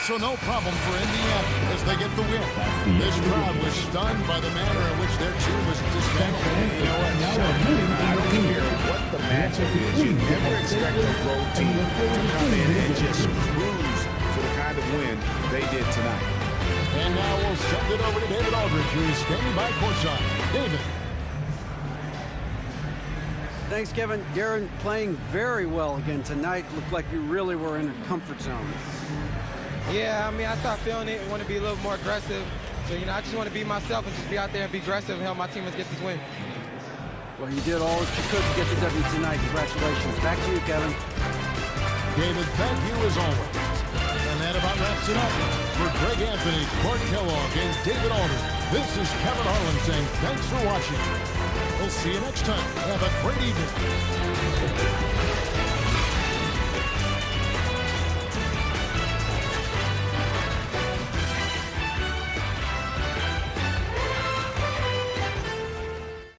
So no problem for Indiana as they get the win. This crowd was stunned by the manner in which their team was dismantled. You know what? I don't care what the matchup is. You never expect a road team to come in and just cruise to the kind of win they did tonight. And now we'll send it over to David Aldridge, who is standing by courtside. David. Thanks, Kevin. Darren playing very well again tonight. Looked like you really were in a comfort zone. Yeah, I mean, I started feeling it, want to be a little more aggressive. So, you know, I just want to be myself and just be out there and be aggressive and help my teammates get this win. Well, you did all that you could to get the W tonight. Congratulations. Back to you, Kevin. David, thank you as always. And that about wraps it up. For Greg Anthony, Clark Kellogg, and David Aldridge, this is Kevin Harlan saying thanks for watching. We'll see you next time. Have a great evening.